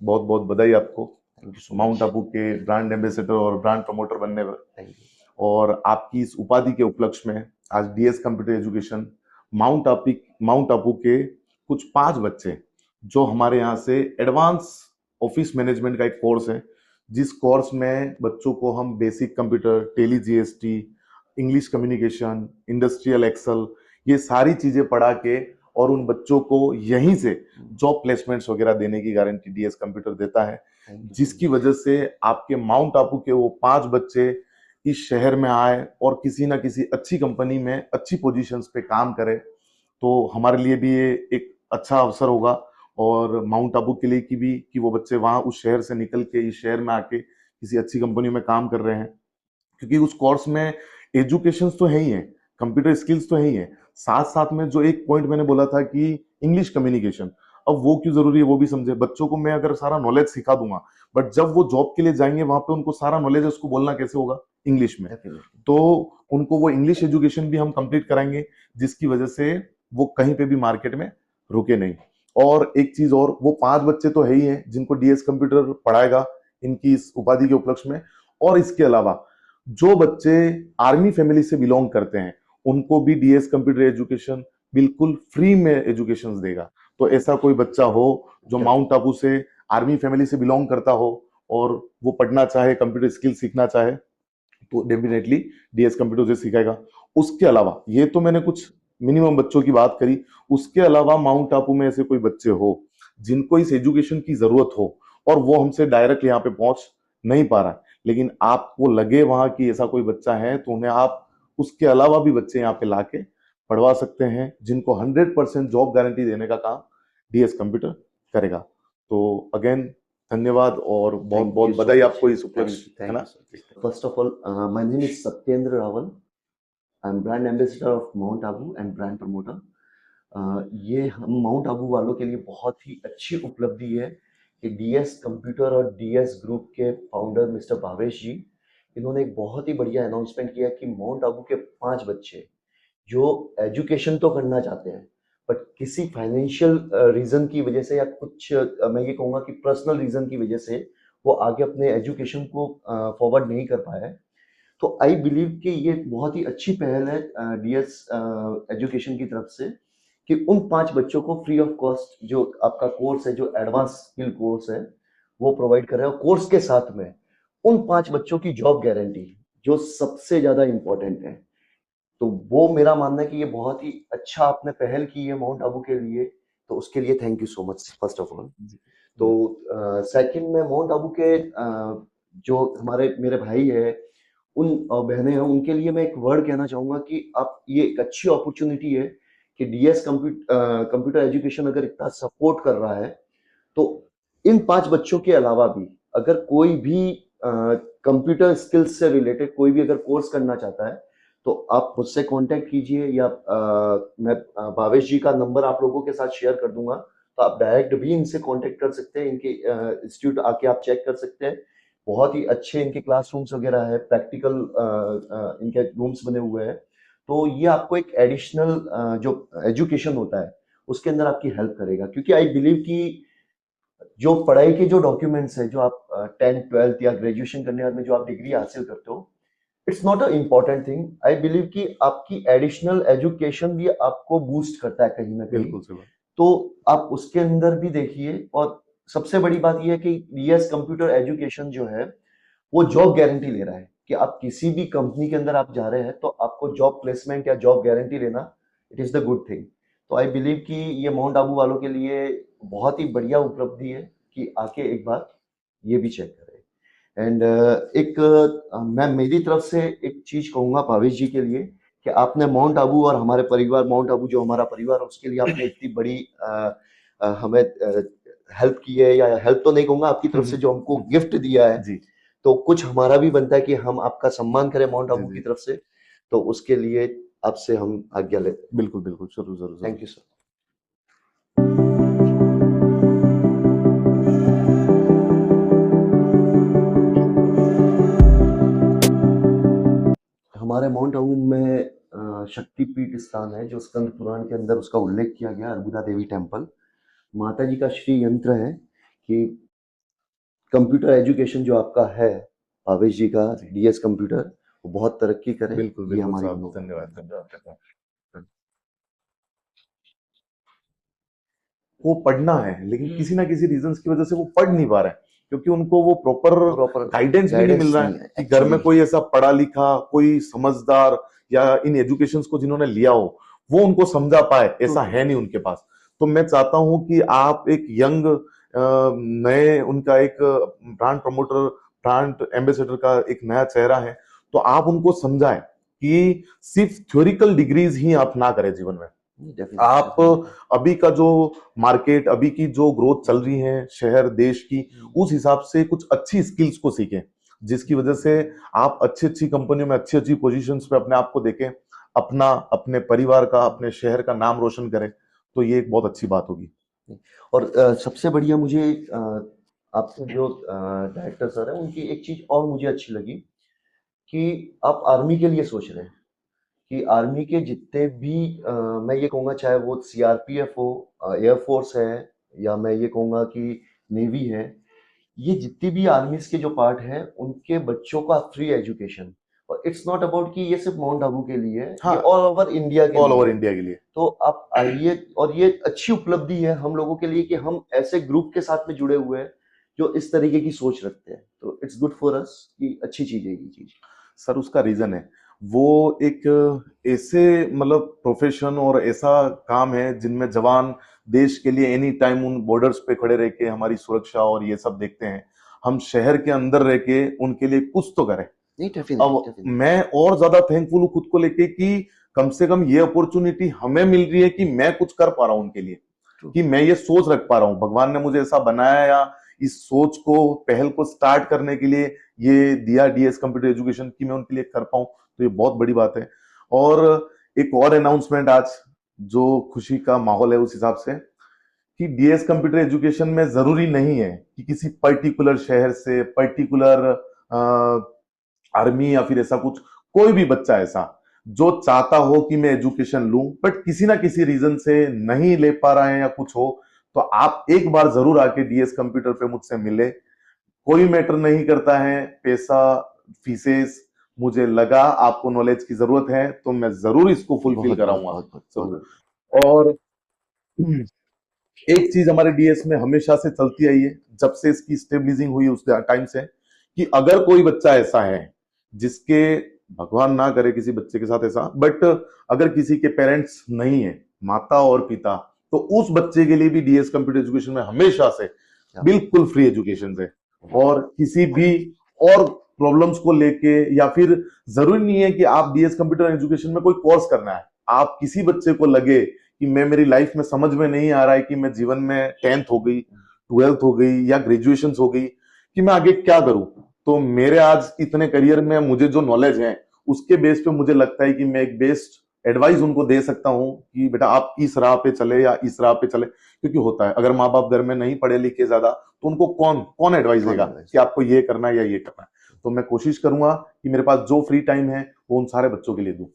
बहुत बहुत बधाई आपको thank you so mount much. Abu के ब्रांड एम्बेसडर और ब्रांड प्रमोटर बनने पर। Thank you. और आपकी इस उपाधि के उपलक्ष्य में आज DS computer education mount Abu के कुछ 5 बच्चे जो हमारे यहाँ से एडवांस ऑफिस मैनेजमेंट का एक कोर्स है, जिस कोर्स में बच्चों को हम basic computer, Tally GST, English communication, industrial Excel, ये सारी चीजें पढ़ा के और उन बच्चों को यहीं से जॉब प्लेसमेंट्स वगैरह देने की गारंटी डीएस कंप्यूटर देता है, थैंक यू सो जिसकी मच। वजह से आपके माउंट आबू के वो 5 बच्चे इस शहर में आए और किसी ना किसी अच्छी कंपनी में अच्छी पोजीशंस पे काम करे। तो हमारे लिए भी ये एक अच्छा अवसर होगा और माउंट आबू के लिए की भी कि वो बच्चे वहां उस शहर से निकल के इस शहर में आके किसी अच्छी कंपनी में काम कर रहे हैं, क्योंकि उस कोर्स में एजुकेशन तो है ही है, कंप्यूटर स्किल्स तो है ही है, साथ साथ में जो एक पॉइंट मैंने बोला था कि इंग्लिश कम्युनिकेशन, अब वो क्यों जरूरी है वो भी समझे। बच्चों को मैं अगर सारा नॉलेज सिखा दूंगा, बट जब वो जॉब के लिए जाएंगे वहां पे उनको सारा नॉलेज है, उसको बोलना कैसे होगा, इंग्लिश में। डेफिनेटली। तो उनको वो इंग्लिश एजुकेशन भी हम कंप्लीट कराएंगे, जिसकी वजह से वो कहीं पे भी मार्केट में रुके नहीं। और एक चीज और, वो 5 बच्चे तो है ही हैं जिनको डीएस कंप्यूटर पढ़ाएगा इनकी इस उपाधि के उपलक्ष्य में, और इसके अलावा जो बच्चे आर्मी फैमिली से बिलोंग करते हैं उनको भी डीएस कंप्यूटर एजुकेशन बिल्कुल फ्री में एजुकेशन देगा। तो ऐसा कोई बच्चा हो जो माउंट आबू से आर्मी फैमिली से बिलोंग करता हो और वो पढ़ना चाहे, कंप्यूटर स्किल सीखना चाहे, तो डेफिनेटली डीएस कंप्यूटर से सिखाएगा। उसके अलावा ये तो मैंने कुछ मिनिमम बच्चों की बात करी, उसके अलावा माउंट आबू में ऐसे कोई बच्चे हो जिनको इस एजुकेशन की जरूरत हो और वो हमसे डायरेक्ट यहाँ पे पहुंच नहीं पा रहा, लेकिन आपको लगे वहां कि ऐसा कोई बच्चा है, तो उन्हें आप उसके अलावा भी बच्चे यहाँ पे लाके पढ़वा सकते हैं, जिनको 100% जॉब गारंटी देने का काम डीएस कंप्यूटर करेगा। तो अगेन धन्यवाद और बहुत Thank you बहुत so बधाई much. आपको इस उपलक्ष्य, है Thank ना। you so much. First of all, my name is Satyendra Raval. I'm brand ambassador of Mount Abu and brand promoter. ये हम माउंट आबू वालों के लिए बहुत ही अच्छी उपलब्धि है कि डीएस कंप्यूटर और डीएस ग्रुप के फाउंडर मिस्टर भावेश जी, इन्होंने एक बहुत ही बढ़िया अनाउंसमेंट किया कि माउंट आबू के 5 बच्चे जो एजुकेशन तो करना चाहते हैं, बट किसी फाइनेंशियल रीजन की वजह से या कुछ मैं ये कहूँगा कि पर्सनल रीजन की वजह से वो आगे अपने एजुकेशन को फॉरवर्ड नहीं कर पाया है। तो आई बिलीव कि ये बहुत ही अच्छी पहल है डीएस एजुकेशन की तरफ से कि उन 5 बच्चों को फ्री ऑफ कॉस्ट जो आपका कोर्स है, जो एडवांस स्किल कोर्स है, वो प्रोवाइड कर रहे हैं। और कोर्स के साथ में उन 5 बच्चों की जॉब गारंटी, जो सबसे ज्यादा इंपॉर्टेंट है। तो वो मेरा मानना है कि ये बहुत ही अच्छा आपने पहल की है माउंट आबू के लिए, तो उसके लिए thank you so much first of all. तो सेकंड में माउंट आबू के जो हमारे मेरे भाई है, उन बहनें हैं, उनके लिए मैं एक वर्ड कहना चाहूंगा कि आप, ये एक अच्छी अपॉर्चुनिटी है कि डीएस कंप्यूटर एजुकेशन अगर इतना सपोर्ट कर रहा है, तो इन 5 बच्चों के अलावा भी अगर कोई भी कंप्यूटर स्किल्स से रिलेटेड कोई भी अगर कोर्स करना चाहता है, तो आप मुझसे कांटेक्ट कीजिए, या मैं भावेश जी का नंबर आप लोगों के साथ शेयर कर दूंगा, तो आप डायरेक्ट भी इनसे कांटेक्ट कर सकते हैं। इनके इंस्टीट्यूट आके आप चेक कर सकते हैं। बहुत ही अच्छे इनके क्लासरूम्स वगैरह है, प्रैक्टिकल इनके रूम्स बने हुए हैं। तो ये आपको एक एडिशनल जो एजुकेशन होता है उसके अंदर आपकी हेल्प करेगा, क्योंकि आई बिलीव कि जो पढ़ाई के जो डॉक्यूमेंट्स है, जो आप 10th 12th या ग्रेजुएशन करने के बाद में जो आप डिग्री हासिल करते हो, it's not a important thing. I believe कि आपकी एडिशनल एजुकेशन भी आपको बूस्ट करता है कहीं ना कहीं। बिल्कुल सही बात। तो आप उसके अंदर भी देखिए। और सबसे बड़ी बात यह है कि डीएस कंप्यूटर एजुकेशन जो है वो जॉब गारंटी ले रहा है कि आप किसी भी कंपनी के अंदर आप जा रहे हैं तो आपको जॉब प्लेसमेंट या जॉब गारंटी लेना, it is the good thing. तो आई बिलीव कि ये माउंट आबू वालों के लिए बहुत ही बढ़िया उपलब्धि है कि आके एक बार ये भी चेक करें। एंड एक मैं मेरी तरफ से एक चीज कहूंगा भावेश जी के लिए कि आपने माउंट आबू और हमारे परिवार, माउंट आबू जो हमारा परिवार है उसके लिए आपने इतनी बड़ी हमें हेल्प की है, या हेल्प तो नहीं कहूंगा, आपकी तरफ से जो हमको गिफ्ट दिया है, जी तो कुछ हमारा भी बनता है कि हम आपका सम्मान करें माउंट जी आबू की जी, तरफ से। तो उसके लिए आपसे हम आज्ञा लेते हैं। बिल्कुल बिल्कुल, जरूर जरूर थैंक जरूर। You sir. हमारे माउंट आबू में शक्तिपीठ स्थान है जो स्कंद पुराण के अंदर उसका उल्लेख किया गया, अर्बुदा देवी टेम्पल। माता जी का श्री यंत्र है कि कंप्यूटर एजुकेशन जो आपका है, भावेश जी का जी डीएस कंप्यूटर, वो बहुत तरक्की करे, बिल्कुल ये बिल्कुल हमारी साहब, मनोकामना धन्यवाद है। धन्यवाद। वो पढ़ना है लेकिन किसी ना किसी रीजंस की वजह से वो पढ़ नहीं पा रहे हैं, क्योंकि उनको वो प्रॉपर प्रॉपर गाइडेंस भी नहीं मिल गाइडेंस रहा है नहीं है कि घर में एक्चुअली। कोई ऐसा पढ़ा लिखा, कोई समझदार या इन एजुकेशंस को जिन्होंने लिया हो वो उनको समझा पाए, ट्रू ऐसा ट्रू। है नहीं उनके पास। तो मैं चाहता हूं कि आप एक यंग नए उनका एक ब्रांड प्रमोटर, ब्रांड एम्बेसडर का एक नया चेहरा है, तो आप उनको समझाएं कि सिर्फ थ्योरिकल डिग्रीज ही आप ना करें जीवन में। डेफिनेटली आप डेफिनेटली। अभी का जो मार्केट, अभी की जो ग्रोथ चल रही है शहर देश की, उस हिसाब से कुछ अच्छी स्किल्स को सीखें, जिसकी वजह से आप अच्छी अच्छी कंपनियों में अच्छी अच्छी पोजीशंस पे अपने आप को देखें, अपना, अपने परिवार का, अपने शहर का नाम रोशन करें। तो ये एक बहुत अच्छी बात होगी। और सबसे बढ़िया मुझे आपके जो डायरेक्टर सर हैं उनकी एक चीज और मुझे अच्छी लगी कि आप आर्मी के लिए सोच रहे हैं, कि आर्मी के जितने भी मैं ये कहूँगा चाहे वो सीआरपीएफ हो, एयरफोर्स है, या मैं ये कहूँगा कि नेवी है, ये जितनी भी आर्मीज के जो पार्ट हैं उनके बच्चों का फ्री एजुकेशन। और इट्स नॉट अबाउट कि ये सिर्फ माउंट आबू के लिए है, ये हाँ, ऑल ओवर इंडिया के ऑल लिए ओवर है। इंडिया के लिए। तो आप आइए, और ये अच्छी उपलब्धि है हम लोगों के लिए कि हम ऐसे ग्रुप के साथ में जुड़े हुए हैं जो इस तरीके की सोच रखते हैं। तो इट्स गुड फॉर अस कि अच्छी चीज है ये चीज। सर उसका रीजन है, वो एक ऐसे मतलब प्रोफेशन और ऐसा काम है जिनमें जवान देश के लिए एनी टाइम उन बॉर्डर्स पे खड़े रह के हमारी सुरक्षा और ये सब देखते हैं। हम शहर के अंदर रह के उनके लिए कुछ तो करें। नहीं डेफिनेटली अब डेफिनेटली। मैं और ज्यादा थैंकफुल हूँ खुद को लेके कि कम से कम ये अपॉर्चुनिटी हमें मिल रही है कि मैं कुछ कर पा रहा हूँ उनके लिए, ट्रू। कि मैं ये सोच रख पा रहा हूँ, भगवान ने मुझे ऐसा बनाया या इस सोच को, पहल को स्टार्ट करने के लिए ये दिया डीएस कंप्यूटर एजुकेशन कि मैं उनके लिए कर पाऊं, तो ये बहुत बड़ी बात है। और एक और अनाउंसमेंट आज, जो खुशी का माहौल है उस हिसाब से, कि डीएस कंप्यूटर एजुकेशन में जरूरी नहीं है कि किसी पर्टिकुलर शहर से, पर्टिकुलर आर्मी या फिर ऐसा कुछ, कोई भी बच्चा ऐसा जो चाहता हो कि मैं एजुकेशन लूं बट किसी ना किसी रीजन से नहीं ले पा रहा है या कुछ हो, तो आप एक बार जरूर आके डीएस कंप्यूटर पे मुझसे मिले। कोई मैटर नहीं करता है पैसा, फीसेस, मुझे लगा आपको नॉलेज की जरूरत है तो मैं जरूर इसको फुलफिल बहुत बहुत कराऊंगा, बहुत बहुत बहुत। जरूर। और एक चीज हमारे डीएस में हमेशा से चलती आई है, जब से इसकी स्टेबलिजिंग हुई उस टाइम से, कि अगर कोई बच्चा ऐसा है जिसके, भगवान ना करे किसी बच्चे के साथ ऐसा, बट अगर किसी के पेरेंट्स नहीं है, माता और पिता, तो उस बच्चे के लिए भी डीएस कंप्यूटर एजुकेशन में हमेशा से बिल्कुल फ्री एजुकेशन है। और किसी भी और प्रॉब्लम्स को लेके, या फिर जरूरी नहीं है कि आप डीएस कंप्यूटर एजुकेशन में कोई कोर्स करना है, आप किसी बच्चे को लगे कि मैं, मेरी लाइफ में समझ में नहीं आ रहा है कि मैं जीवन में 10th हो गई, 12th हो गई या ग्रेजुएशन हो गई, कि मैं आगे क्या करूं, तो मेरे आज इतने करियर में मुझे जो नॉलेज है उसके बेस पे मुझे लगता है कि मैं एक बेस्ट एडवाइस उनको दे सकता हूं कि बेटा आप इस राह पे चले या इस राह पे चले। क्योंकि होता है अगर माँ बाप घर में नहीं पढ़े लिखे ज्यादा, तो उनको कौन कौन एडवाइस कौन देगा एडवाइस। कि आपको ये करना है या ये करना है। तो मैं कोशिश करूंगा कि मेरे पास जो फ्री टाइम है वो उन सारे बच्चों के लिए दूं।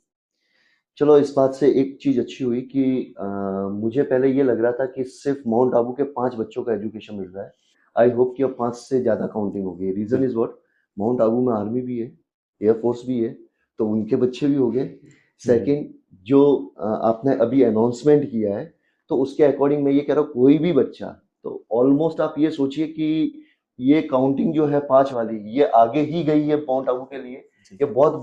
चलो इस बात से एक चीज अच्छी हुई कि मुझे पहले ये लग रहा था कि सिर्फ माउंट आबू के 5 बच्चों का एजुकेशन मिल रहा है। आई होप कि अब 5 से ज्यादा काउंटिंग होगी। Reason is what, Mount Abu में आर्मी भी है, एयरफोर्स भी है, तो उनके बच्चे भी हो गए। सेकंड, जो आपने अभी अनाउंसमेंट किया है, तो उसके अकॉर्डिंग मैं ये कह रहा हूँ कोई भी बच्चा, तो ऑलमोस्ट आप ये सोचिए कि ये काउंटिंग जो है 5 वाली, ये आगे ही गई है माउंट आबू के लिए। ये बहुत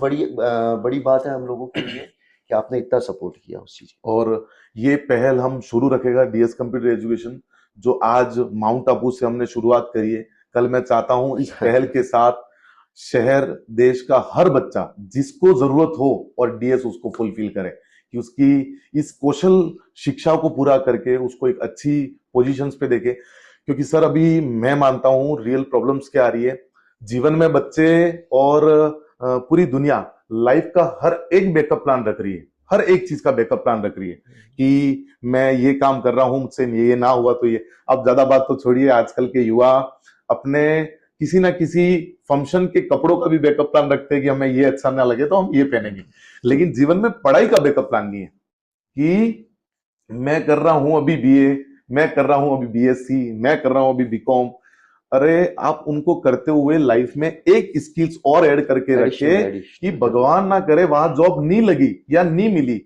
बड़ी बात है हम लोगों के लिए कि आपने इतना सपोर्ट किया उस चीज को। और ये पहल हम शुरू रखेगा डीएस कंप्यूटर एजुकेशन, जो आज माउंट आबू से हमने शुरुआत करी है, कल मैं चाहता हूं इस पहल के साथ शहर देश का हर बच्चा जिसको जरूरत हो और डीएस उसको फुलफिल करे, कि उसकी इस कौशल शिक्षा को पूरा करके उसको एक अच्छी पोजीशंस पे देखे। क्योंकि सर अभी मैं मानता हूं रियल प्रॉब्लम्स क्या आ रही है जीवन में, बच्चे और पूरी दुनिया लाइफ का हर एक बैकअप प्लान रख रही है, हर एक चीज का बैकअप प्लान रख रही है कि मैं ये काम कर रहा हूं, मुझसे ये ना हुआ तो ये। अब ज्यादा बात तो छोड़िए, आजकल के युवा अपने किसी ना किसी फंक्शन के कपड़ों का भी बैकअप प्लान रखते हैं कि हमें ये अच्छा ना लगे तो हम ये पहनेंगे, लेकिन जीवन में पढ़ाई का बैकअप प्लान नहीं है कि मैं कर रहा हूं अभी बीए, मैं कर रहा हूं अभी बीएससी, मैं कर रहा हूं अभी बीकॉम। अरे आप उनको करते हुए लाइफ में एक स्किल्स और ऐड करके रखे कि भगवान ना करे वहां जॉब नहीं लगी या नहीं मिली,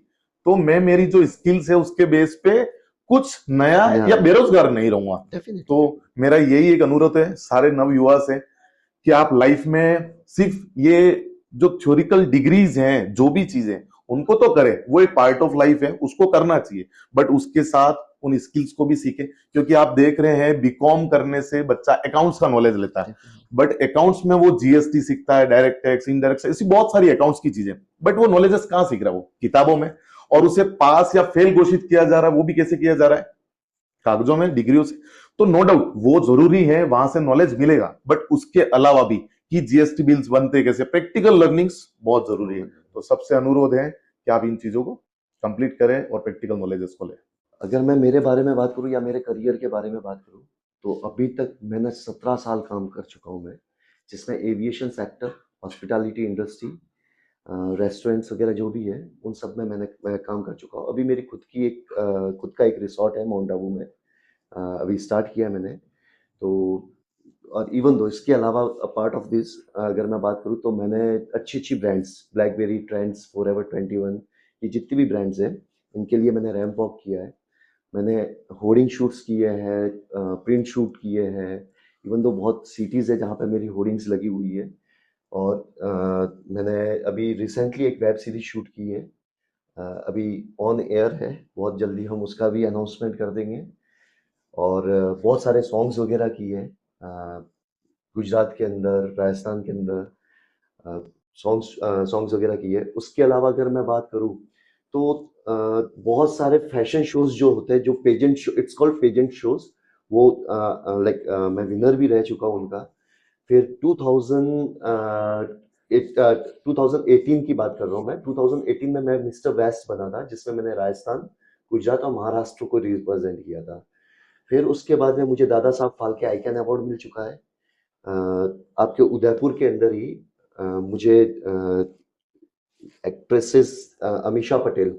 तो मैं मेरी जो स्किल्स है उसके बेस पे कुछ नया या बेरोजगार नहीं रहूंगा। तो मेरा यही एक अनुरोध है सारे नव युवा से कि आप लाइफ में सिर्फ ये जो थ्योरिकल डिग्रीज हैं, जो भी चीजें उनको तो करें, वो एक पार्ट ऑफ लाइफ है, उसको करना चाहिए, बट उसके साथ उन स्किल्स को भी सीखें। क्योंकि आप देख रहे हैं बीकॉम करने से बच्चा अकाउंट्स का नॉलेज लेता है, बट अकाउंट्स में वो जीएसटी सीखता है, डायरेक्ट टैक्स, इनडायरेक्ट, ऐसी बहुत सारी अकाउंट्स की चीजें, बट वो नॉलेजेस कहां सीख रहा है? वो किताबों में। और उसे पास या फेल घोषित किया जा रहा है, वो भी कैसे किया जा रहा है? कागजों में, डिग्रियों से। तो नो डाउट वो जरूरी है, वहां से नॉलेज मिलेगा, बट उसके अलावा भी कि जीएसटी बिल्स बनते कैसे, प्रैक्टिकल लर्निंग्स बहुत जरूरी है। तो सबसे अनुरोध है कि आप इन चीजों को कंप्लीट करें और प्रैक्टिकल नॉलेजेस को लें। अगर मैं मेरे बारे में बात करूं या मेरे करियर के बारे में बात करूं, तो अभी तक मैंने 17 साल काम कर चुका हूं मैं, जिसमें aviation sector, hospitality industry, restaurants वगैरह जो भी है, उन सब में मैं काम कर चुका हूँ। अभी मेरी खुद का एक रिसॉर्ट है माउंट आबू में, अभी स्टार्ट किया मैंने। तो और इवन दो इसके अलावा पार्ट ऑफ दिस अगर मैं बात करूँ, तो मैंने अच्छी ब्रांड्स, ब्लैकबेरी, ट्रेंड्स, फॉरएवर 21, ये जितनी भी ब्रांड्स हैं, इनके लिए मैंने रैंप वॉक किया है। मैंने होर्डिंग शूट्स किए हैं, प्रिंट शूट किए हैं, इवन दो बहुत सिटीज़ है जहाँ पे मेरी होर्डिंग्स लगी हुई है। और मैंने अभी रिसेंटली एक वेब सीरीज शूट की है, अभी ऑन एयर है, बहुत जल्दी हम उसका भी अनाउंसमेंट कर देंगे। और बहुत सारे सॉन्ग्स वगैरह किए हैं, गुजरात के अंदर, राजस्थान के अंदर सॉन्ग्स वगैरह किए। उसके अलावा अगर मैं बात करूँ, तो बहुत सारे फैशन शोज जो होते हैं, जो pageant show, it's called pageant shows, वो लाइक मैं विनर भी रह चुका हूँ उनका। फिर 2018 की बात कर रहा हूँ मैं। 2018 में मैं मिस्टर वेस्ट बना था, जिसमें मैंने राजस्थान, गुजरात और महाराष्ट्र को रिप्रेजेंट किया था। फिर उसके बाद में मुझे दादा साहब फाल्के आइकन अवार्ड मिल चुका है। आपके उदयपुर के अंदर ही मुझे एक्ट्रेसेस अमीषा पटेल,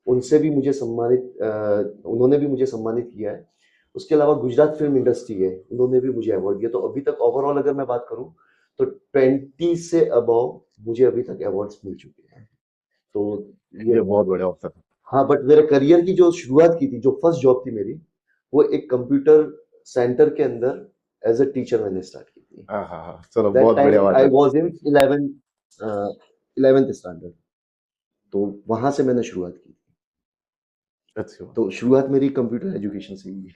उनसे भी मुझे उन्होंने भी मुझे सम्मानित किया है। उसके अलावा गुजरात फिल्म इंडस्ट्री है, उन्होंने भी मुझे अवार्ड दिया। तो अभी तक ओवरऑल अगर मैं बात करूं, तो 20 से अबव मुझे अभी तक अवार्ड्स मिल चुके हैं। तो ये बहुत बड़ा अवसर है। हाँ, बट मेरे करियर की जो शुरुआत की थी, जो फर्स्ट जॉब थी मेरी, वो एक कंप्यूटर सेंटर के अंदर एज अ टीचर मैंने स्टार्ट की थी। चलो, बहुत बढ़िया बात है। I was in 11th standard, तो वहां से मैंने शुरुआत की। अच्छा, तो शुरुआत मेरी कंप्यूटर एजुकेशन से हुई है।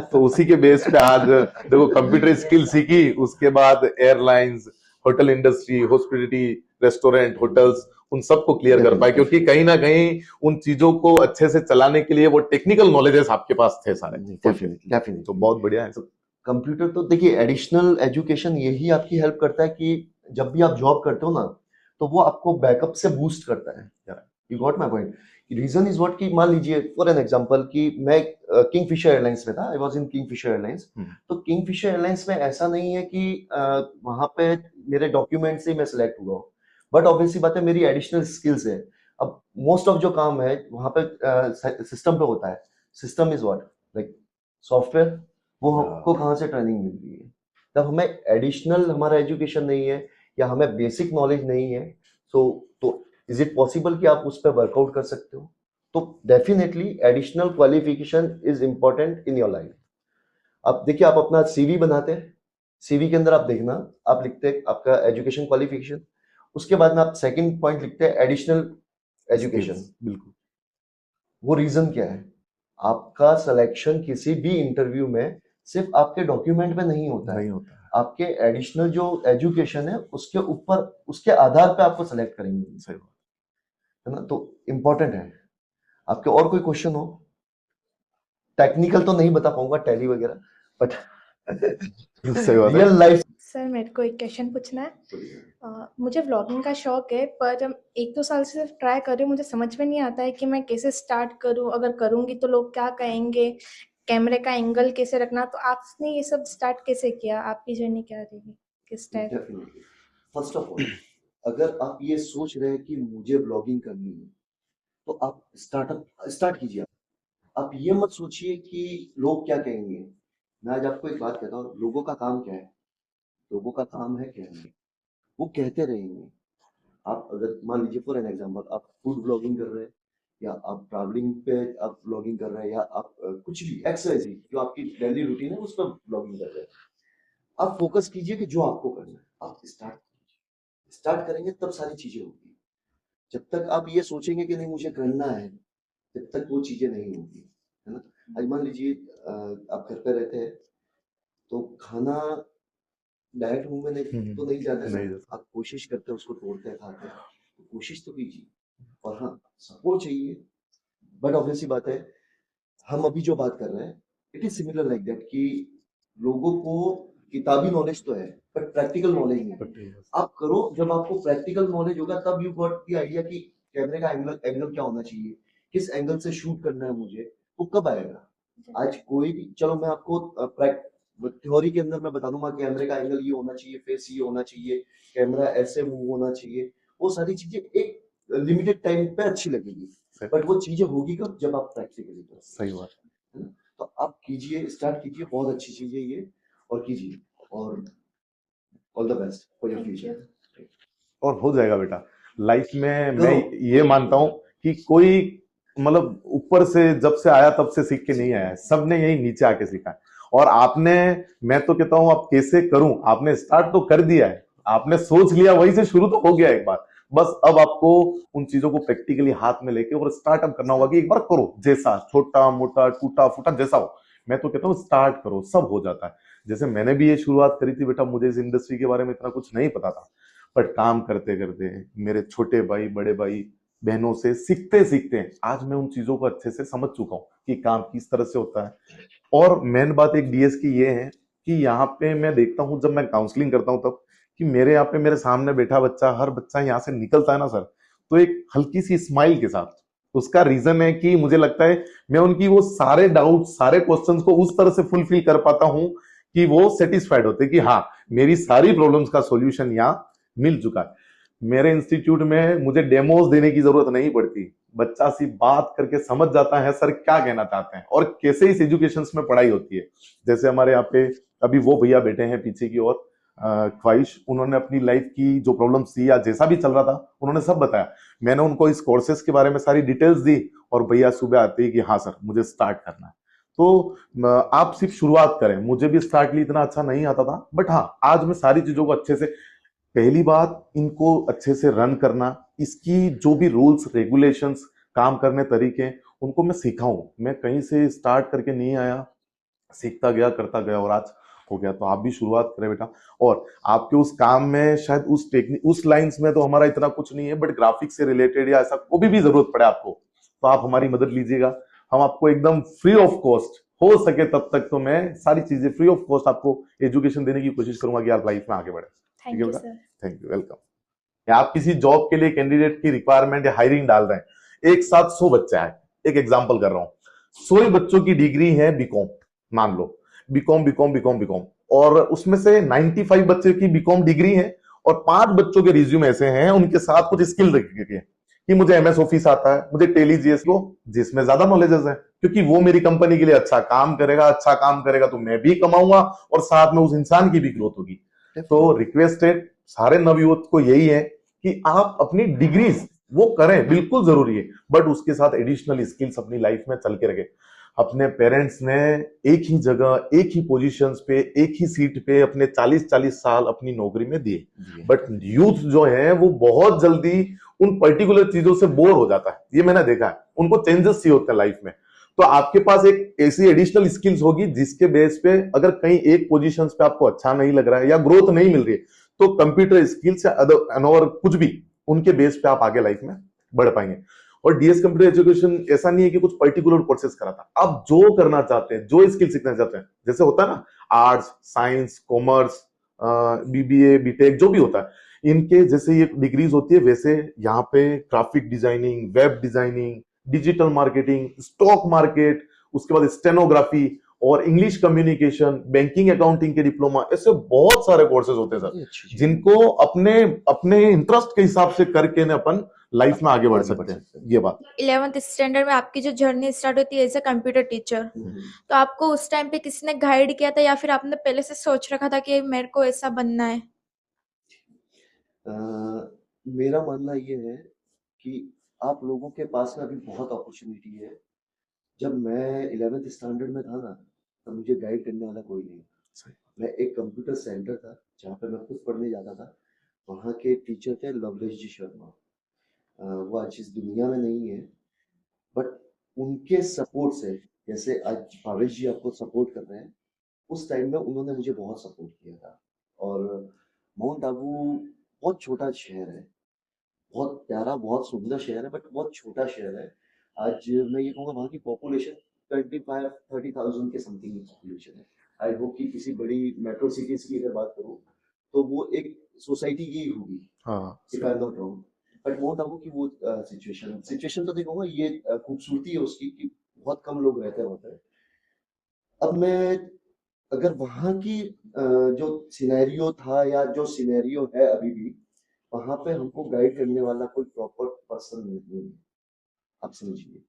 तो उसी के बेस पे आज देखो कंप्यूटर स्किल सीखी, उसके बाद airlines, hotel industry, hospitality, restaurant, hotels, उन सबको क्लियर कर पाए, क्योंकि कहीं ना कहीं उन चीजों को अच्छे से चलाने के लिए वो टेक्निकल नॉलेजेस आपके पास थे सारे। डेफिनेटली। तो बहुत बढ़िया है। कंप्यूटर तो देखिए, एडिशनल एजुकेशन यही आपकी हेल्प करता है कि जब भी आप जॉब करते हो ना, तो वो आपको बैकअप से बूस्ट करता है। You got my point? Reason is what, कि मान लीजिए फॉर एन एग्जांपल कि मैं किंगफिशर एयरलाइंस में था, I was in Kingfisher airlines. तो किंगफिशर एयरलाइंस में ऐसा नहीं है कि वहां पे मेरे डॉक्यूमेंट से ही मैं सिलेक्ट हुआ हूँ, बट ऑब्वियसली बात है मेरी एडिशनल स्किल्स है। अब मोस्ट ऑफ जो काम है वहां पे सिस्टम पे होता है। System is what, like software, वो हमको कहाँ से ट्रेनिंग मिल रही है? जब हमें एडिशनल हमारा एजुकेशन नहीं है या हमें बेसिक नॉलेज नहीं है, तो इज इट पॉसिबल कि आप उस पर वर्कआउट कर सकते हो? तो definitely additional qualification is important in your life. अब देखिए, आप अपना सीवी बनाते हैं, सीवी के अंदर आप देखना, आप लिखते हैं आपका एजुकेशन क्वालिफिकेशन, उसके बाद में आप सेकंड पॉइंट लिखते हैं एडिशनल एजुकेशन। बिल्कुल। वो रीजन क्या है? आपका सिलेक्शन किसी भी इंटरव्यू में सिर्फ आपके डॉक्यूमेंट में नहीं होता है, आपके एडिशनल जो एजुकेशन है उसके ऊपर, उसके आधार पे आपको सेलेक्ट करेंगे। सही बात है ना? तो इम्पोर्टेंट है। आपके और कोई क्वेश्चन हो? टेक्निकल तो नहीं बता पाऊंगा, टैली वगैरह, बट सही बात है। Real life. सर मेरे को एक क्वेश्चन पूछना है। मुझे व्लॉगिंग का शौक है, पर 1-2 साल से सिर्फ ट्राई कर रही हूँ। मुझे समझ में नहीं आता है कि मैं कैसे स्टार्ट करूँ, अगर करूँगी तो लोग क्या कहेंगे, कैमरे का एंगल कैसे रखना। तो आपने ये सब स्टार्ट कैसे किया, आपकी जर्नी क्या रही, किस टाइप? फर्स्ट ऑफ ऑल, अगर आप ये सोच रहे हैं कि मुझे ब्लॉगिंग करनी है, तो आप स्टार्ट कीजिए। आप ये मत सोचिए कि लोग क्या कहेंगे, मैं आज आपको एक बात कहता हूँ, लोगों का काम क्या है? लोगों का काम है कहना, वो कहते रहेंगे। आप अगर मान लीजिए फॉर एन एग्जांपल आप फूड ब्लॉगिंग कर रहे हैं, या आप ट्रैवलिंग पे आप ब्लॉगिंग कर रहे हैं, या आप कुछ भी एक्सरसाइज जो आपकी डेली रूटीन है उस पर ब्लॉगिंग कर रहे हैं, आप फोकस कीजिए कि जो आपको करना है आप स्टार्ट करेंगे, तब सारी चीजें होगी। जब तक आप ये सोचेंगे कि नहीं मुझे करना है, जब तक वो चीजें नहीं होंगी, है ना। आज मान लीजिए आप घर पे रहते हैं, तो खाना डायरेक्ट मुंह में नहीं तो नहीं जाता नहीं ना, जैसा आप कोशिश करते हैं उसको तोड़ते हैं खाते हैं, तो कोशिश तो कीजिए। और हाँ, सपोर्ट चाहिए, बट ऑब्वियसली बात है, हम अभी जो बात कर रहे हैं it is similar like that कि लोगों को किताबी नॉलेज तो है बट प्रैक्टिकल नॉलेज नहीं है। but yes, आप करो, जब आपको प्रैक्टिकल नॉलेज होगा तब यू गॉट द आइडिया कि कैमरे का एंगल एंगल क्या होना चाहिए, किस एंगल से शूट करना है मुझे, वो कब आएगा। आज कोई भी, चलो मैं आपको थ्योरी के अंदर मैं बता दूंगा कैमरे का एंगल ये होना चाहिए, फेस ये होना चाहिए, कैमरा ऐसे मूव होना चाहिए, वो सारी चीजें एक लिमिटेड टाइम पे अच्छी लगेगी, बट वो चीजें होगी कब, जब आप प्रैक्टिकली करो, सही बात है ना। तो आप कीजिए, स्टार्ट कीजिए, बहुत अच्छी चीज है ये, और कीजिए, और all the best for your thank you. Future. और हो जाएगा बेटा लाइफ में। मैं करो। ये मानता हूँ कि कोई मतलब ऊपर से जब से आया तब से सीख के नहीं आया है, सबने यही नीचे आके सीखा है। और आपने, मैं तो कहता हूँ अब कैसे करूं, आपने स्टार्ट तो कर दिया है, आपने सोच लिया, वहीं से शुरू तो हो गया एक बार। बस अब आपको उन चीजों को प्रैक्टिकली हाथ में लेके और स्टार्टअप करना होगा कि एक बार करो, जैसा छोटा मोटा टूटा फूटा जैसा हो, मैं तो कहता हूँ स्टार्ट करो, सब हो जाता है। जैसे मैंने भी ये शुरुआत करी थी बेटा, मुझे इस इंडस्ट्री के बारे में इतना कुछ नहीं पता था, बट काम करते करते मेरे छोटे भाई बड़े भाई बहनों से सीखते सीखते आज मैं उन चीजों को अच्छे से समझ चुका हूँ कि काम किस तरह से होता है। और मेन बात एक डीएस की ये है कि यहाँ पे मैं देखता हूँ जब मैं काउंसलिंग करता हूँ तब, कि मेरे यहाँ पे मेरे सामने बैठा बच्चा, हर बच्चा यहाँ से निकलता है ना सर, तो एक हल्की सी स्माइल के साथ। उसका रीजन है कि मुझे लगता है मैं उनकी वो सारे डाउट सारे क्वेश्चंस को उस तरह से फुलफिल कर पाता हूँ कि वो सेटिस्फाइड होते कि हाँ मेरी सारी प्रॉब्लम्स का सॉल्यूशन यहाँ मिल चुका है। मेरे इंस्टीट्यूट में मुझे डेमोज देने की जरूरत नहीं पड़ती, बच्चा सी बात करके समझ जाता है सर क्या कहना चाहते हैं और कैसे इस एजुकेशन में पढ़ाई होती है। जैसे हमारे यहाँ पे अभी वो भैया बैठे हैं पीछे की ओर, ख्वाहिश, उन्होंने अपनी लाइफ की जो प्रॉब्लम्स थी या जैसा भी चल रहा था उन्होंने सब बताया। मैंने उनको इस कोर्सेज के बारे में सारी डिटेल्स दी और भैया सुबह आते ही कि हाँ सर मुझे स्टार्ट करना है। तो आप सिर्फ शुरुआत करें, मुझे भी स्टार्टली इतना अच्छा नहीं आता था, बट हाँ आज मैं सारी चीजों को अच्छे से, पहली बात इनको अच्छे से रन करना, इसकी जो भी रूल्स रेगुलेशंस काम करने तरीके उनको मैं सीखा हूं। मैं कहीं से स्टार्ट करके नहीं आया, सीखता गया करता गया और आज हो गया। तो आप भी शुरुआत करें बेटा। और आपके उस काम में शायद उस टेक्निक उस लाइंस में तो हमारा इतना कुछ नहीं है, बट ग्राफिक्स से रिलेटेड या ऐसा कोई भी जरूरत पड़े आपको तो आप हमारी मदद लीजिएगा। हम आपको एकदम फ्री ऑफ कॉस्ट हो सके तब तक तो मैं सारी चीजें फ्री ऑफ कॉस्ट आपको एजुकेशन देने की कोशिश करूंगा कि आप लाइफ में आगे बढ़े। ठीक थैंक है यू बेटा, सर। Thank you, welcome. आप किसी जॉब के लिए कैंडिडेट की रिक्वायरमेंट या हायरिंग डाल रहे हैं, एक साथ 100 बच्चा है, एक एग्जांपल कर रहा हूं, 100 बच्चों की डिग्री है बीकॉम, मान लो बीकॉम बीकॉम बीकॉम बीकॉम, और उसमें से 95 बच्चे की बीकॉम डिग्री है और 5 बच्चों के रिज्यूम ऐसे हैं उनके साथ कुछ स्किल रखी है कि मुझे एमएस ऑफिस आता है, मुझे टेली जीएस को, जिसमें ज्यादा नॉलेजेस है, क्योंकि वो मेरी कंपनी के लिए अच्छा काम करेगा तो मैं भी कमाऊंगा और साथ में उस इंसान की भी ग्रोथ होगी। तो रिक्वेस्ट है सारे नवयुवक को यही है कि आप अपनी डिग्रीज वो करें, बिल्कुल जरूरी है, बट उसके साथ एडिशनल स्किल्स अपनी लाइफ में चल के रखें। अपने पेरेंट्स ने एक ही जगह एक ही पोजीशंस पे एक ही सीट पे अपने 40-40 साल अपनी नौकरी में दिए, बट यूथ जो है वो बहुत जल्दी उन पर्टिकुलर चीजों से बोर हो जाता है, ये मैंने देखा है। उनको चेंजेस चाहिए होते हैं लाइफ में। तो आपके पास एक ऐसी एडिशनल स्किल्स होगी जिसके बेस पे अगर कहीं एक पोजीशंस पे आपको अच्छा नहीं लग रहा है या ग्रोथ नहीं मिल रही है, तो कंप्यूटर स्किल्स या अदर कुछ भी उनके बेस पे आप आगे लाइफ में बढ़ पाएंगे। और डीएस कंप्यूटर एजुकेशन ऐसा नहीं है कि कुछ पर्टिकुलर कोर्सेज कराता, आप जो करना चाहते हैं, जो स्किल सीखना चाहते हैं, जैसे होता है ना arts science commerce BBA BTech जो भी होता है, इनके जैसे ये डिग्रीज होती है वैसे यहाँ पे graphic designing, web designing, digital marketing, stock market, उसके बाद स्टेनोग्राफी और इंग्लिश कम्युनिकेशन, बैंकिंग अकाउंटिंग के डिप्लोमा, ऐसे बहुत सारे कोर्सेज होते हैं सर, जिनको अपने अपने इंटरेस्ट के हिसाब से करके न अपन लाइफ में आगे बढ़ आगे बढ़ सकते हैं, सकते हैं। ये बात। 11th स्टैंडर्ड में आपकी जो जर्नी स्टार्ट होती है एज अ कंप्यूटर टीचर, तो आपको उस टाइम पे किसी ने गाइड किया था या फिर आपने पहले से सोच रखा था कि मेरे को ऐसा बनना है? अ, मेरा मानना ये है कि आप लोगों के पास में अभी बहुत अपॉर्चुनिटी है। जब मैं 11th स्टैंडर्ड में था ना, तब मुझे गाइड करने वाला कोई नहीं था। मैं एक कंप्यूटर सेंटर था जहाँ पे मैं खुद पढ़ने जाता था। वहाँ के टीचर थे लवलेश जी शर्मा। वो आज इस दुनिया में नहीं है, बट उनके सपोर्ट से, जैसे आज भावेश जी आपको सपोर्ट कर रहे हैं, उस टाइम में उन्होंने मुझे बहुत सपोर्ट किया था। और माउंट आबू बहुत छोटा शहर है, बहुत प्यारा, बहुत सुंदर शहर है, बट बहुत छोटा शहर है। आज मैं ये कहूँगा वहाँ की पॉपुलेशन 25-30,000 के समथिंग की पॉपुलेशन है। आई होप कि किसी बड़ी मेट्रो सिटीज की अगर बात करूँ तो वो एक सोसाइटी की ही होगी, हाँ, if I am not wrong. But mount Abu की वो सिचुएशन तो देखूंगा, ये खूबसूरती है उसकी कि बहुत कम लोग रहते हैं वहाँ पे। अब मैं अगर वहाँ की जो सिनेरियो था या जो सिनेरियो है अभी भी, वहाँ पे हमको गाइड करने वाला कोई प्रॉपर पर्सन नहीं है, आप समझिए।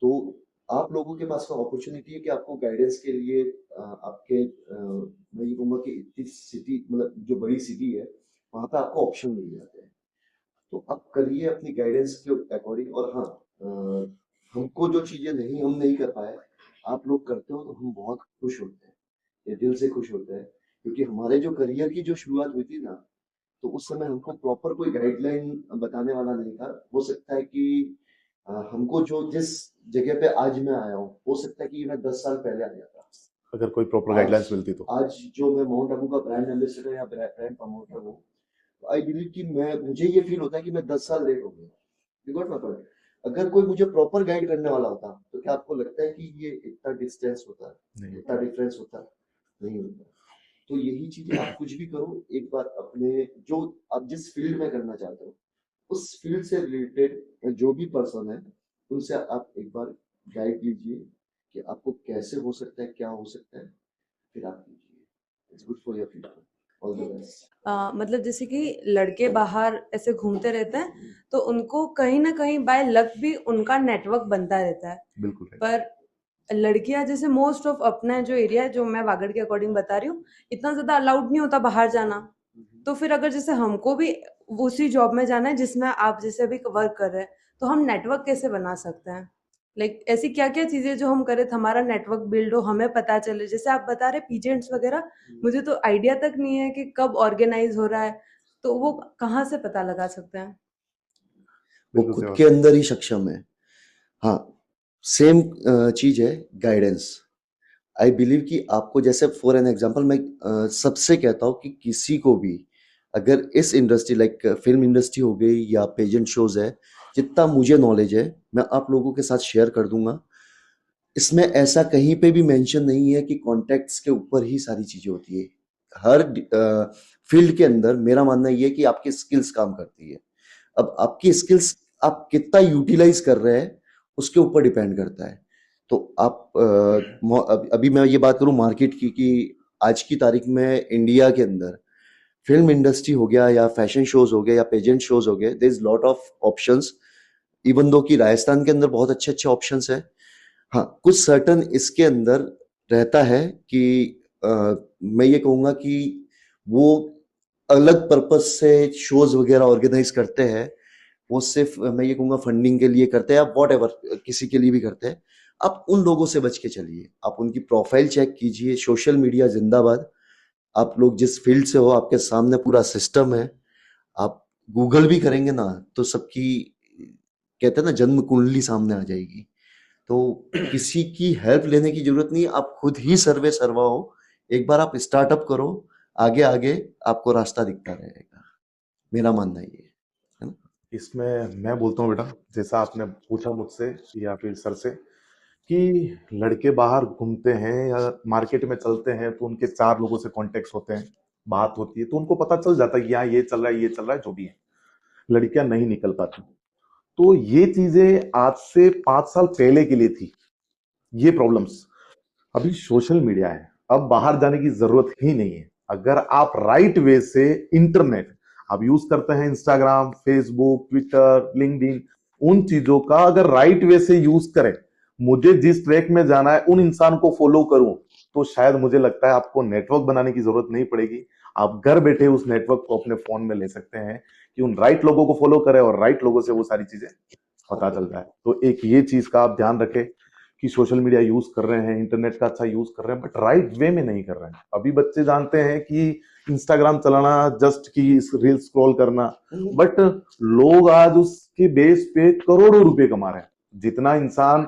तो आप लोगों के पास में अपॉर्चुनिटी है कि आपको गाइडेंस के लिए आपके मैं ये कहूँगा कि इतनी सिटी, मतलब जो बड़ी सिटी है, वहाँ पे आपको ऑप्शन मिल जाते हैं। तो आप करिए अपनी गाइडेंस के अकॉर्डिंग। और हाँ, हमको जो चीजें हम नहीं कर पाए, आप लोग करते हो तो हम बहुत खुश होते हैं, ये दिल से खुश होते हैं। क्योंकि हमारे जो करियर की जो शुरुआत हुई थी ना, तो उस समय हमको प्रॉपर कोई गाइडलाइन बताने वाला नहीं था। हो सकता है कि हमको जो जिस जगह पे आज मैं आया हूँ, हो सकता है कि मैं 10 साल पहले आ जाता। अगर कोई प्रॉपर आज गाइडलाइंस मिलती तो। आज जो मैं माउंट आबू का ब्रांड एम्बेसडर या ब्रांड प्रमोटर हूँ, आई बिलीव कि मुझे ये फील होता है कि मैं 10 साल लेट हो गया। You got my point. अगर कोई मुझे प्रॉपर गाइड करने वाला होता, तो क्या आपको लगता है कि ये इतना डिस्टेंस होता, नहीं इतना डिफरेंस होता? नहीं होता। तो यही चीजें, आप कुछ भी करो, एक बार अपने जो आप जिस फील्ड में करना चाहते हो, उस फील्ड से रिलेटेड जो भी पर्सन है, उनसे आप एक बार गाइड लीजिए कि आपको कैसे हो सकता है, क्या हो सकता है, फिर आप कीजिए। It's good for your future. All the best. मतलब जैसे कि लड़के बाहर ऐसे घूमते रहते हैं तो उनको कहीं ना कहीं बाय लक भी उनका नेटवर्क बनता रहता है, बिल्कुल है। पर लड़कियां जैसे मोस्ट ऑफ अपना जो एरिया है, जो मैं वागड़ के अकॉर्डिंग बता रही हूँ, इतना ज्यादा अलाउड नहीं होता बाहर जाना। तो फिर अगर जैसे हमको भी उसी जॉब में जाना है जिसमें आप जैसे अभी वर्क कर रहे हैं, तो हम नेटवर्क कैसे बना सकते हैं? लाइक ऐसी क्या क्या चीजें जो हम करें तो हमारा नेटवर्क बिल्ड हो, हमें पता चले। जैसे आप बता रहे पीजेंट्स वगैरह, मुझे तो आइडिया तक नहीं है कि कब ऑर्गेनाइज हो रहा है, तो वो कहाँ से पता लगा सकते हैं? वो बिल्कुल खुद सही के बात। अंदर ही सक्षम है। हाँ, सेम चीज है गाइडेंस। आई बिलीव कि आपको, जैसे फॉर एन एग्जांपल, मैं सबसे कहता हूँ कि किसी को भी अगर इस इंडस्ट्री, लाइक फिल्म इंडस्ट्री हो गई या पेजेंट शोज है, जितना मुझे नॉलेज है मैं आप लोगों के साथ शेयर कर दूंगा। इसमें ऐसा कहीं पे भी मेंशन नहीं है कि कॉन्टेक्ट्स के ऊपर ही सारी चीजें होती है। हर फील्ड के अंदर मेरा मानना ये है कि आपकी स्किल्स काम करती है। अब आपकी स्किल्स आप कितना यूटिलाइज कर रहे हैं, उसके ऊपर डिपेंड करता है। तो आप अभी मैं ये बात करूं मार्केट की, कि आज की तारीख में इंडिया के अंदर फिल्म इंडस्ट्री हो गया या फैशन शोज हो गए या पेजेंट शोज हो गए, there is lot of options. Even though कि राजस्थान के अंदर बहुत अच्छे अच्छे ऑप्शंस है। हाँ, कुछ सर्टन इसके अंदर रहता है कि मैं ये कहूंगा कि वो अलग पर्पस से शोज वगैरह ऑर्गेनाइज करते हैं। वो सिर्फ मैं ये कहूंगा फंडिंग के लिए करते हैं, या वॉट एवर, किसी के लिए भी करते हैं। आप उन लोगों से बच के चलिए। आप उनकी प्रोफाइल चेक कीजिए। सोशल मीडिया जिंदाबाद। आप लोग जिस फील्ड से हो, आपके सामने पूरा सिस्टम है। आप गूगल भी करेंगे ना, तो सबकी, कहते हैं ना, जन्म कुंडली सामने आ जाएगी। तो किसी की हेल्प लेने की जरूरत नहीं, आप खुद ही सर्वे सर्वा हो। एक बार आप स्टार्टअप करो, आगे आगे आपको रास्ता दिखता रहेगा। मेरा मानना ये है ना। इसमें मैं बोलता हूँ बेटा, जैसा आपने पूछा मुझसे या फिर सर से, कि लड़के बाहर घूमते हैं या मार्केट में चलते हैं तो उनके 4 लोगों से कॉन्टेक्ट होते हैं, बात होती है तो उनको पता चल जाता है कि यहाँ ये चल रहा है, ये चल रहा है, जो भी है। लड़कियां नहीं निकल पाती। तो ये चीजें आज से 5 साल पहले के लिए थी, ये प्रॉब्लम्स। अभी सोशल मीडिया है, अब बाहर जाने की जरूरत ही नहीं है। अगर आप राइट वे से इंटरनेट, आप यूज करते हैं इंस्टाग्राम, फेसबुक, ट्विटर, लिंक्डइन, उन चीजों का अगर राइट वे से यूज करें, मुझे जिस ट्रैक में जाना है उन इंसान को फॉलो करूं, तो शायद मुझे लगता है आपको नेटवर्क बनाने की जरूरत नहीं पड़ेगी। आप घर बैठे उस नेटवर्क को अपने फोन में ले सकते हैं कि उन राइट लोगों को फॉलो करें और राइट लोगों से वो सारी चीजें पता चलता है। तो एक ये चीज का आप ध्यान रखें कि सोशल मीडिया यूज कर रहे हैं, इंटरनेट का अच्छा यूज कर रहे हैं, बट राइट वे में नहीं कर रहे हैं। अभी बच्चे जानते हैं कि इंस्टाग्राम चलाना जस्ट की रील स्क्रॉल करना, बट लोग आज उसके बेस पे करोड़ों रुपए कमा रहे हैं। जितना इंसान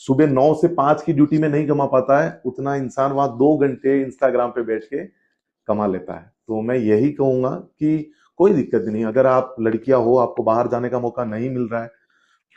सुबह 9 से 5 की ड्यूटी में नहीं कमा पाता है, उतना इंसान वहां 2 घंटे इंस्टाग्राम पे बैठ के कमा लेता है। तो मैं यही कहूंगा कि कोई दिक्कत नहीं, अगर आप लड़कियां हो, आपको बाहर जाने का मौका नहीं मिल रहा है,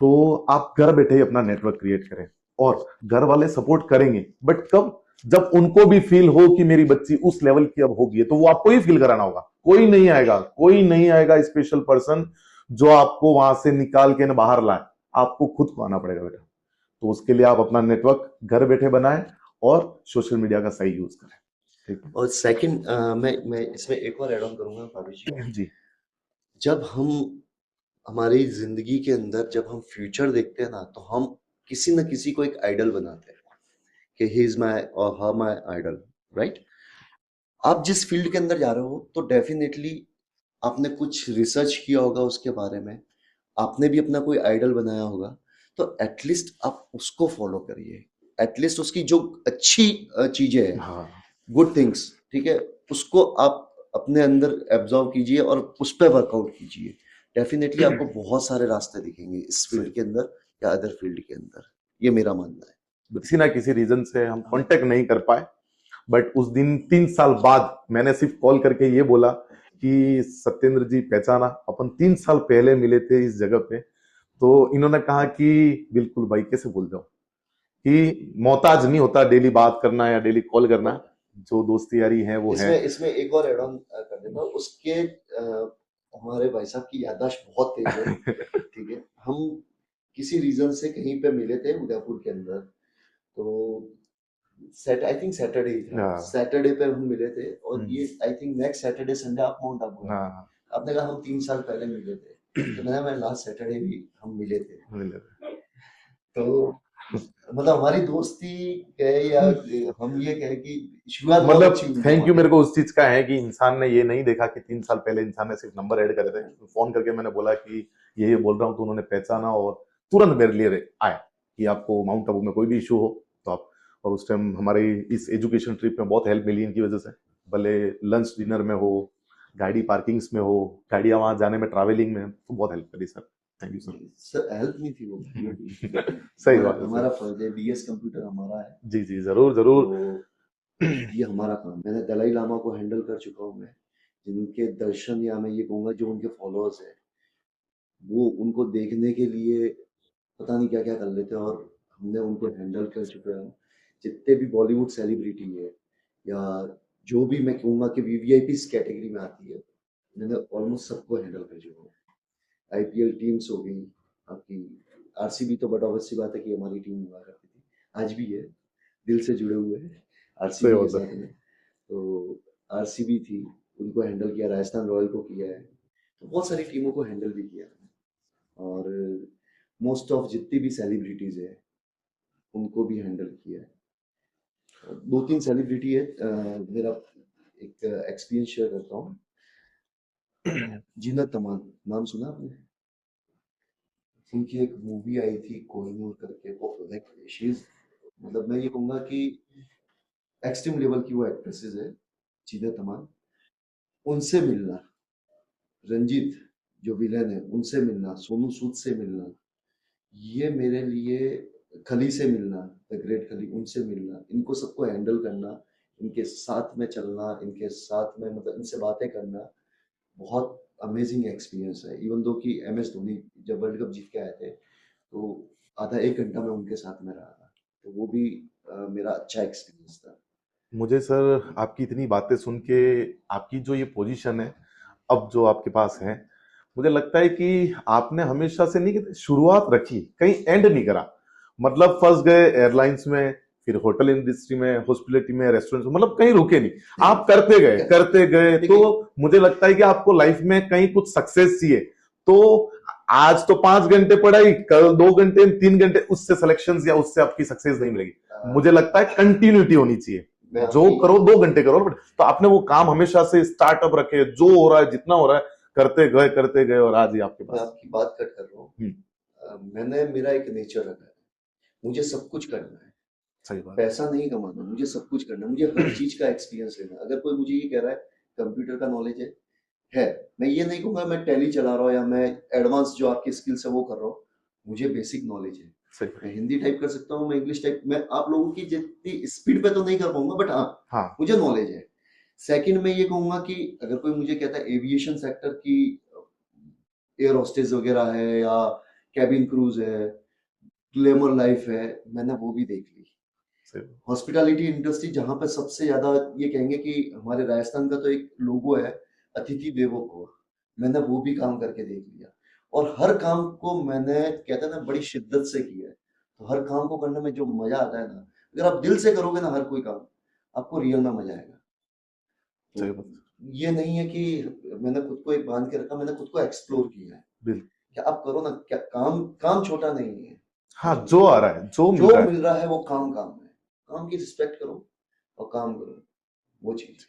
तो आप घर बैठे ही अपना नेटवर्क क्रिएट करें। और घर वाले सपोर्ट करेंगे, बट कब? जब उनको भी फील हो कि मेरी बच्ची उस लेवल की अब होगी है, तो वो आपको ही फील कराना होगा। कोई नहीं आएगा स्पेशल पर्सन जो आपको वहां से निकाल के ना बाहर लाए, आपको खुद को आना पड़ेगा बेटा। तो उसके लिए आप अपना नेटवर्क घर बैठे बनाएं और सोशल मीडिया का सही यूज करें। ठीक है और सेकंड, मैं इसमें एक और ऐड ऑन करूंगा भाभी जी। जब हम हमारी जिंदगी के अंदर जब हम फ्यूचर देखते हैं ना, तो हम किसी न किसी को एक आइडल बनाते हैं कि ही इज माई और हर माई आइडल, राइट? आप जिस फील्ड के अंदर जा रहे हो तो डेफिनेटली आपने कुछ रिसर्च किया होगा उसके बारे में, आपने भी अपना कोई आइडल बनाया होगा, तो एटलीस्ट आप उसको फॉलो करिए। एटलीस्ट उसकी जो अच्छी चीजें हैं, हाँ, गुड थिंग्स, ठीक है, उसको आप अपने अंदर एब्जॉर्व कीजिए और उस पर वर्कआउट कीजिए। डेफिनेटली आपको बहुत सारे रास्ते दिखेंगे इस फील्ड के अंदर या अदर फील्ड के अंदर, ये मेरा मानना है। किसी ना किसी रीजन से हम कांटेक्ट नहीं कर पाए, बट उस दिन 3 साल बाद मैंने सिर्फ कॉल करके ये बोला कि सत्येंद्र जी पहचाना, अपन 3 साल पहले मिले थे इस जगह पे। तो इन्होंने कहा कि बिल्कुल भाई, कैसे भूल जाओ, कि मोहताज नहीं होता डेली बात करना या डेली कॉल करना, जो दोस्ती यारी है वो है। इसमें एक और एड ऑन कर देता हूँ, उसके हमारे भाई साहब की याददाश्त बहुत तेज है, ठीक है। हम किसी रीजन से कहीं पे मिले थे उदयपुर के अंदर, तो आई थिंक सैटरडे था, हाँ। सैटरडे पे हम मिले थे, और हम्म। ये I think next Saturday Sunday आप माउंट आबू आए। हाँ, आपने कहा हम 3 साल पहले मिले थे, तो मैं लास्ट सैटरडे भी हम मिले थे। मिले थे। तो मतलब हमारी दोस्ती कहे या हम ये कहे कि शुरुआत बहुत मतलब अच्छी हुई थैंक यू हमारी। मेरे को उस चीज का है कि इंसान ने ये नहीं देखा कि 3 साल पहले इंसान ने सिर्फ नंबर ऐड करे थे। फोन करके मैंने बोला कि ये बोल रहा हूँ, तो उन्होंने पहचाना और तुरंत मेरे लिए आए कि आपको माउंट आबू में कोई भी इशू हो तो आप। और उस टाइम हमारी इस एजुकेशन ट्रिप में बहुत हेल्प मिली इनकी वजह से, भले लंच डिनर में हो, गाड़ी पार्किंग्स में हो, गाड़ियां वहां जाने में, ट्रैवलिंग में, तो बहुत हेल्प करी sir. Thank you sir, help नहीं थी वो सही बात है हमारा फर्ज है, डीएस कंप्यूटर हमारा है। जी जी, जरूर जरूर। तो ये हमारा काम। मैंने दलाई लामा को हैंडल कर चुका हूँ मैं, जिनके दर्शन, या मैं ये कहूँगा जो उनके फॉलोअर्स है, वो उनको देखने के लिए पता नहीं क्या क्या कर लेते हैं, और हमने उनको हैंडल कर चुके हैं। जितने भी बॉलीवुड सेलिब्रिटी है, या जो भी मैं कहूँगा कि वीवीआईपी कैटेगरी में आती है, मैंने ऑलमोस्ट सबको हैंडल कर चुका हूँ। आईपीएल टीम्स हो गई आपकी, आरसीबी तो बट ऑब्वियस सी बात है कि हमारी टीम हुआ करती थी, आज भी है, दिल से जुड़े हुए हैं आरसीबी के साथ में। तो आरसीबी थी, उनको हैंडल किया, राजस्थान रॉयल को किया है, तो बहुत सारी टीमों को हैंडल भी किया है। और मोस्ट ऑफ जितनी भी सेलिब्रिटीज है उनको भी हैंडल किया है। 2-3 सेलिब्रिटी है, मेरा एक एक्सपीरियंस शेयर करता हूँ। जीनत तमान, नाम सुना आपने? उनकी एक मूवी आई थी कोहिनूर करके, वो लाइक शी इज, मतलब मैं ये कहूँगा कि एक्सट्रीम लेवल की वो एक्ट्रेसेस है जीनत तमान। उनसे मिलना, रंजीत जो विलन है उनसे मिलना, सोनू सूद से मिलना, ये मेरे लिए, खली से मिलना, द ग्रेट खली, उनसे मिलना, इनको सबको हैंडल करना, इनके साथ में चलना, इनके साथ में मतलब इनसे बातें करना, बहुत अमेजिंग एक्सपीरियंस है। इवन दो कि एमएस धोनी जब वर्ल्ड कप जीत के आए थे, तो आधा 1 घंटा मैं उनके साथ में रहा था, तो वो भी मेरा अच्छा एक्सपीरियंस था। मुझे सर आपकी इतनी बातें सुन के, आपकी जो ये पोजीशन है अब जो आपके पास है, मुझे लगता है कि आपने हमेशा से नहीं, शुरुआत रखी, कहीं एंड नहीं करा। मतलब फंस गए एयरलाइंस में, फिर होटल इंडस्ट्री में, हॉस्पिटलिटी में, रेस्टोरेंट में, मतलब कहीं रुके नहीं, आप करते गए। तो मुझे लगता है कि आपको लाइफ में कहीं कुछ सक्सेस चाहिए तो आज तो 5 घंटे पढ़ाई, कल 2 घंटे, 3 घंटे, उससे सिलेक्शन या उससे आपकी सक्सेस नहीं मिलेगी। मुझे लगता है कंटिन्यूटी होनी चाहिए, जो करो 2 घंटे करो। तो आपने वो काम हमेशा से स्टार्टअप रखे, जो हो रहा है जितना हो रहा है करते गए और आज ही आपके मैं पास। आपकी बात कट कर रहा हूँ। मैंने मेरा एक नेचर रखा है, मुझे सब कुछ करना है, सही बात। पैसा नहीं कमाना, मुझे सब कुछ करना है, मुझे हर चीज का एक्सपीरियंस लेना है। अगर कोई मुझे ये कह रहा है कंप्यूटर का नॉलेज है, मैं ये नहीं कहूंगा मैं टैली चला रहा हूँ या मैं एडवांस जो आपकी स्किल्स है वो कर रहा हूँ, मुझे बेसिक नॉलेज है। सही। मैं हिंदी टाइप कर सकता हूँ, मैं इंग्लिश टाइप, मैं आप लोगों की जितनी स्पीड पे तो नहीं कर पाऊंगा, बट हाँ मुझे नॉलेज है। सेकंड में ये कहूंगा कि अगर कोई मुझे कहता है एविएशन सेक्टर की एयर होस्टेस वगैरह है या कैबिन क्रूज है, ग्लैमर लाइफ है, मैंने वो भी देख ली। हॉस्पिटैलिटी इंडस्ट्री जहां पे सबसे ज्यादा ये कहेंगे कि हमारे राजस्थान का तो एक लोगो है अतिथि देवो भव, मैंने वो भी काम करके देख लिया। और हर काम को मैंने कहते हैं ना बड़ी शिद्दत से किया है। तो हर काम को करने में जो मजा आता है ना, अगर आप दिल से करोगे ना हर कोई काम, आपको रियल में मजा आएगा। तो ये नहीं है कि मैंने खुद को एक बांध के रखा, मैंने खुद को एक्सप्लोर किया है कि आप करो ना, क्या काम छोटा नहीं है। हाँ, जो आ रहा है, जो मिल रहा है वो काम है, काम की रिस्पेक्ट करो और काम करो, वो चीज।